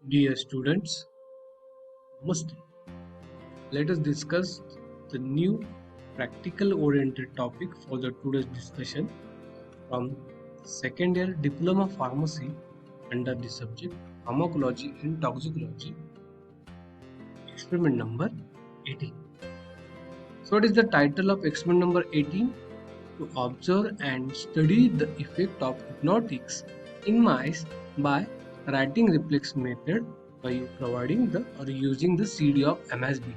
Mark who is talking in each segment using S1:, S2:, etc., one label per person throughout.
S1: Dear students, Namaste. Let us discuss the new practical oriented topic for the today's discussion from second year Diploma Pharmacy under the subject Pharmacology and Toxicology, experiment number 18. So, what is the title of experiment number 18? To observe and study the effect of hypnotics in mice by writing reflex method by providing the or using the CD of MSB.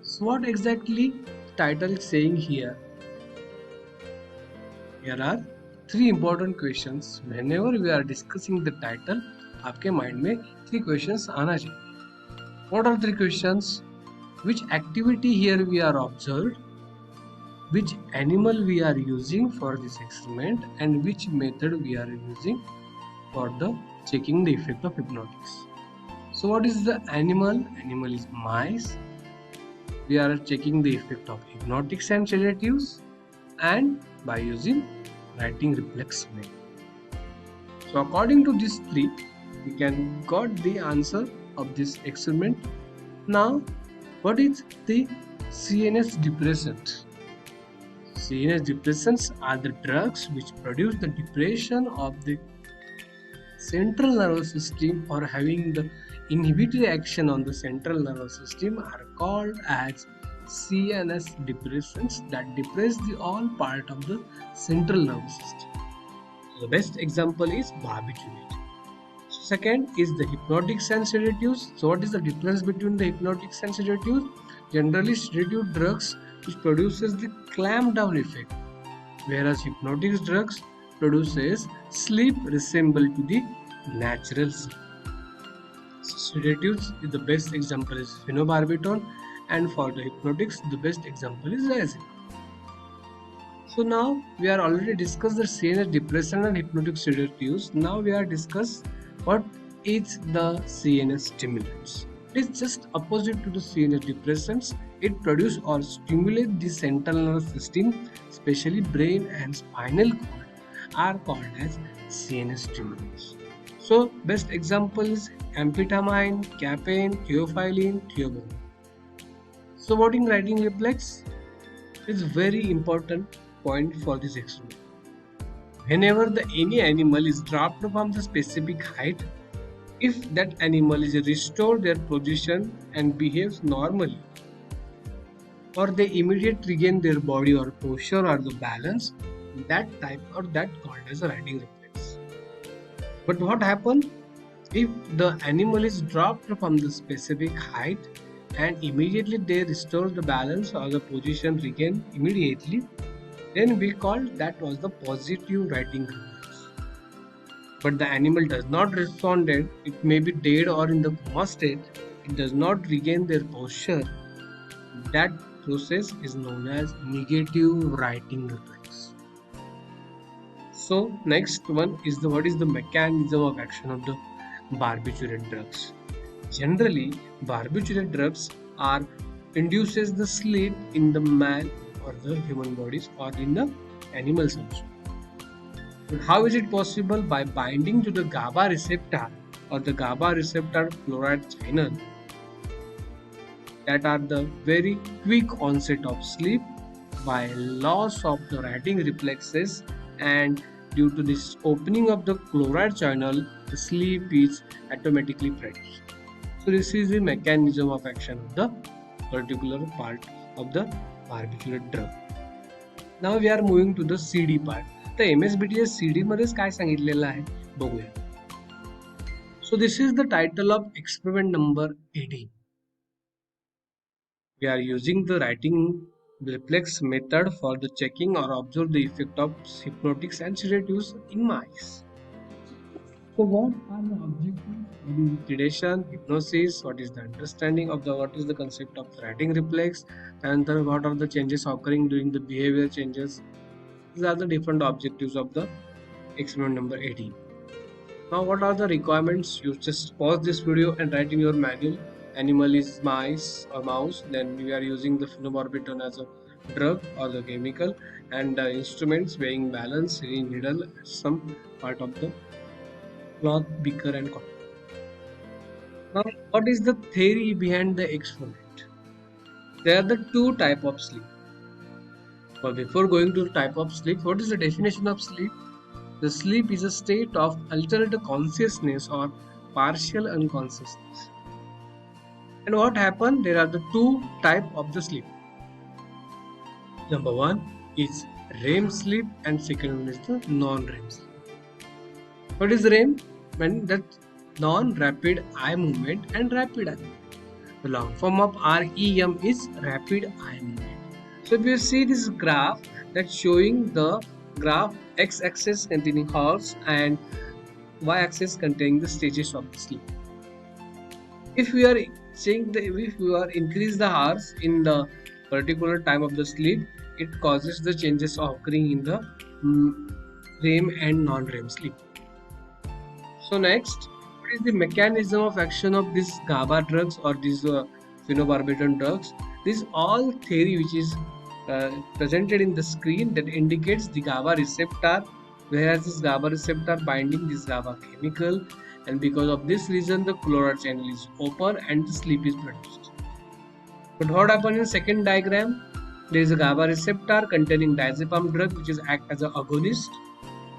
S1: So what exactly title is saying here? Here are three important questions. Whenever we are discussing the title, आपके mind में three questions आना चाहिए. What are three questions? Which activity here we are observed? Which animal we are using for this experiment, and which method we are using for the checking the effect of hypnotics? So what is the animal? Animal is mice. We are checking the effect of hypnotics and sedatives, and by using writing reflex method. So according to these three, we can got the answer of this experiment. Now, what is the CNS depressant? CNS depressants are the drugs which produce the depression of the central nervous system or having the inhibitory action on the central nervous system are called as CNS depressants that depress the all part of the central nervous system. The best example is barbiturate. Second is the hypnotics and sedatives. So what is the difference between the hypnotics and sedatives? Generally, sedative drugs which produces the clamp down effect, whereas hypnotic drugs produces sleep resemble to the natural sleep. Sedatives is the best example is phenobarbital, and for the hypnotics the best example is diazepam. So now we are already discussed the CNS depressant and hypnotic sedatives. Now we are discuss what is the CNS stimulants. It is just opposite to the CNS depressants. It produce or stimulate the central nervous system, especially brain and spinal cord, are called as CNS stimulants. So best example is amphetamine, caffeine, theophylline, theobromine. So what in writing reflex is very important point for this experiment. Whenever any animal is dropped from the specific height, if that animal is restored their position and behaves normally, or they immediately regain their body or posture or the balance, that type or that called as a riding reflex. But what happens if the animal is dropped from the specific height and immediately they restore the balance or the position regain immediately, then we call that was the positive riding reflex. But the animal does not respond, it may be dead or in the coma state, it does not regain their posture. That process is known as negative writing reflex. So next one is the what is the mechanism of action of the barbiturate drugs. Generally, barbiturate drugs are induces the sleep in the man or the human bodies or in the animals also. But how is it possible? By binding to the GABA receptor or the GABA receptor chloride channel that are the very quick onset of sleep by loss of the writing reflexes, and due to this opening of the chloride channel, the sleep is automatically produced. So this is the mechanism of action of the particular part of the barbiturate drug. Now we are moving to the CD part. तर MSBTS CD मध्येच काय सांगितलेलं आहे बघूया. So this is the title of experiment number 18. We are using the writing reflex method for the checking or observe the effect of hypnotics and sedatives in mice. So what are the objectives? What is sedation, hypnosis, what is the understanding of the what is the concept of writing reflex, and then what are the changes occurring during the behavior changes. These are the different objectives of the experiment number 18. Now what are the requirements? You just pause this video and write in your manual. Animal is mice or mouse, then we are using the phenobarbital as a drug or the chemical, and instruments weighing balance, syringe needle, some part of the cloth, beaker and cotton. Now, what is the theory behind the experiment? There are the two type of sleep. But before going to the type of sleep, what is the definition of sleep? The sleep is a state of altered consciousness or partial unconsciousness. And what happened? There are the two type of the sleep. Number one is REM sleep and second one is the non-REM sleep. What is REM? When that non-rapid eye movement and rapid eye movement. The long form of REM is rapid eye movement. So if you see this graph, that's showing the graph x-axis containing hours and y-axis containing the stages of the sleep. If we are saying that if we are increase the hours in the particular time of the sleep, it causes the changes occurring in the REM and non-REM sleep. So next, what is the mechanism of action of these GABA drugs or these phenobarbital drugs? This all theory which is presented in the screen that indicates the GABA receptor, whereas this GABA receptor binding this GABA chemical, and because of this reason the chloride channel is open and the sleep is produced. But what happens in second diagram? There is a GABA receptor containing diazepam drug which is act as an agonist,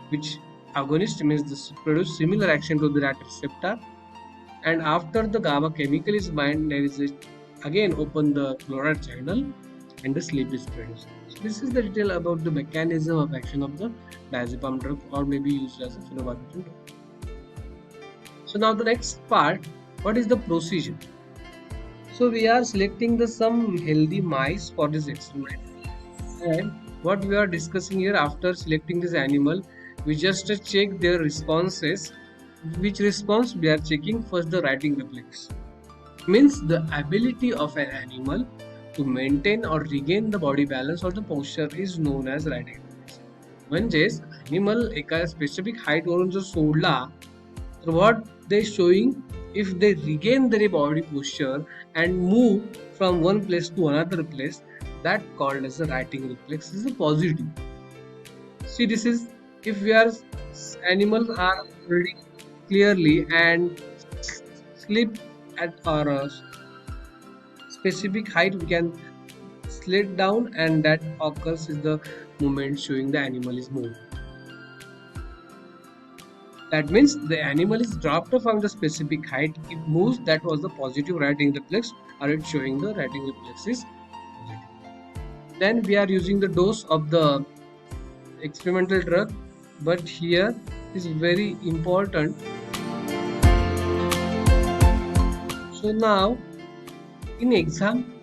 S1: which agonist means this produce similar action to the that receptor, and after the GABA chemical is bind, there is again open the chloride channel and the sleep is produced. So this is the detail about the mechanism of action of the diazepam drug or maybe used as a phenobarbital drug. So now the next part, what is the procedure? So we are selecting the some healthy mice for this experiment, and what we are discussing here, after selecting this animal, we just check their responses. Which response we are checking? First, the writing reflex, means the ability of an animal to maintain or regain the body balance or the posture is known as writing reflex. म्हणजेच animal एका specific height वरून जर सोडला तर what they showing, if they regain their body posture and move from one place to another place, that called as the writing reflex is a positive. See, this is if we are animals are reading clearly and sleep at or a specific height, we can slid down and that occurs is the movement showing the animal is moving. That means the animal is dropped from the specific height, it moves, that was the positive writing reflex, or it's showing the writing reflex is positive. Then we are using the dose of the experimental drug, but here is very important. So now in exam,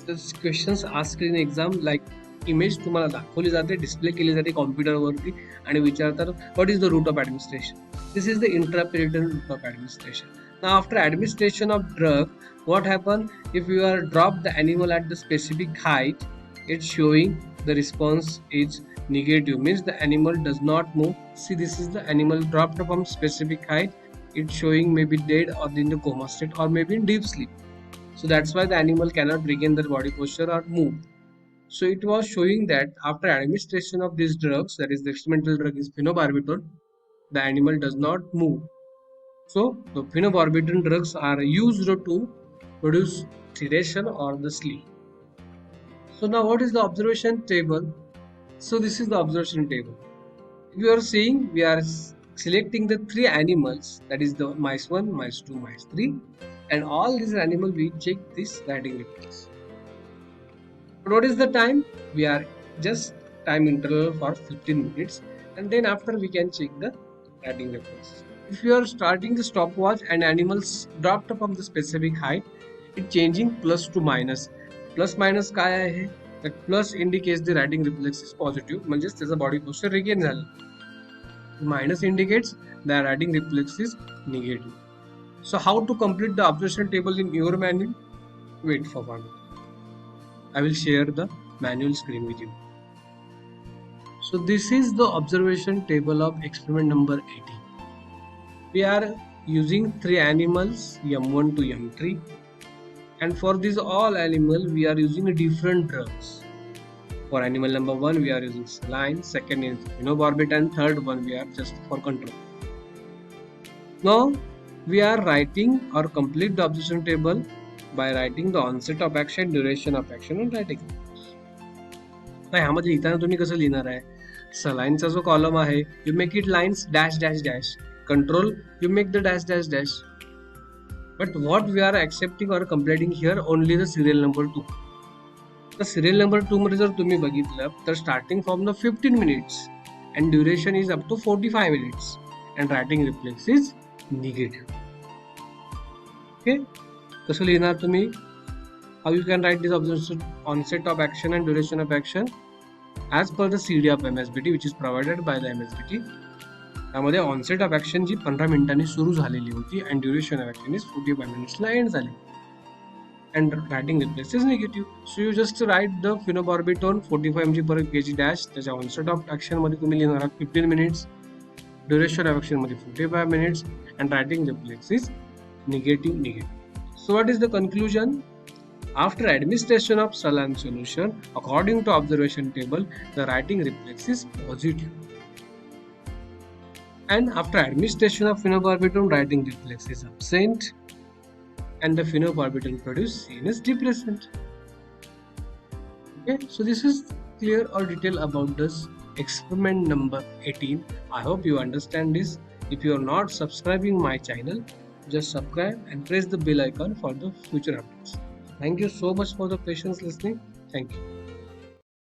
S1: the questions asked in exam like image तुम्हाला दाखवली जाते, display केली जाते कॉम्प्युटरवरती आणि विचारतात what is the route of administration. This is the intraperitoneal route of administration. Now after administration of drug, what happen if you are drop the animal at the specific height, it's showing the response is negative, means the animal does not move. See, this is the animal dropped from specific height, it's showing maybe dead or in the coma state or maybe in deep sleep. So that's why the animal cannot regain their body posture or move. So it was showing that after administration of these drugs, that is the experimental drug is phenobarbital, the animal does not move. So the phenobarbital drugs are used to produce sedation or the sleep. So now what is the observation table? So this is the observation table. If you are seeing, we are selecting the three animals, that is the mice 1, mice 2, mice 3, and all these animals we check this writing reflex. What is the time? We are just time interval for 15 minutes, and then after we can check the writing reflex. If you are starting the stopwatch and animals dropped from the specific height, it changing plus to minus. Plus minus काय आहे? That plus indicates the writing reflex is positive, म्हणजेच त्याचा body posture regain झाला. Minus indicates the writing reflex is negative. So how to complete the observation table in your manual? Wait for 1 minute. I will share the manual screen with you. So this is the observation table of experiment number 18. We are using 3 animals M1 to M3, and for these all animals we are using different drugs. For animal number 1 we are using saline, second is phenobarbital, and third one we are just for control. Now we are writing or complete the observation table by writing the onset of action, duration of action and writing. तर ह्यामध्ये लिहिताना तुम्ही कसं लिहिणार आहे, सलाईनचा जो column आहे you make it lines dash dash dash, control you make the dash dash dash, but what we are accepting or completing here only the serial number 2. तर सिरियल नंबर 2 मध्ये जर तुम्ही बघितलं तर starting from the 15 minutes and duration is up to 45 minutes and writing reflex is negative. Okay, कसं लिहिणार तुम्ही, how you can write this observation onset of action and duration of action as per the CD of MSBT which is provided by the MSBT. त्यामध्ये onset of action जी 15 मिनिटांनी सुरू झालेली होती and duration of action is 45 मिनिट्सला end झाली and righting reflex is negative. So you just write the phenobarbitone 45 mg per kg dash, त्याच्या onset of action मध्ये तुम्ही लिहिणार आहात 15 मिनिट्स, ड्युरेशन ऑफ ॲक्शन मध्ये 45 minutes and righting reflex is negative. So what is the conclusion? After administration of saline solution, according to observation table, the writing reflex is positive. And after administration of phenobarbital, writing reflex is absent, and the phenobarbital produced seen as depressant. Okay, so this is clear or detail about this experiment number 18. I hope you understand this. If you are not subscribing my channel, just subscribe and press the bell icon for the future updates. Thank you so much for the patience listening. Thank you.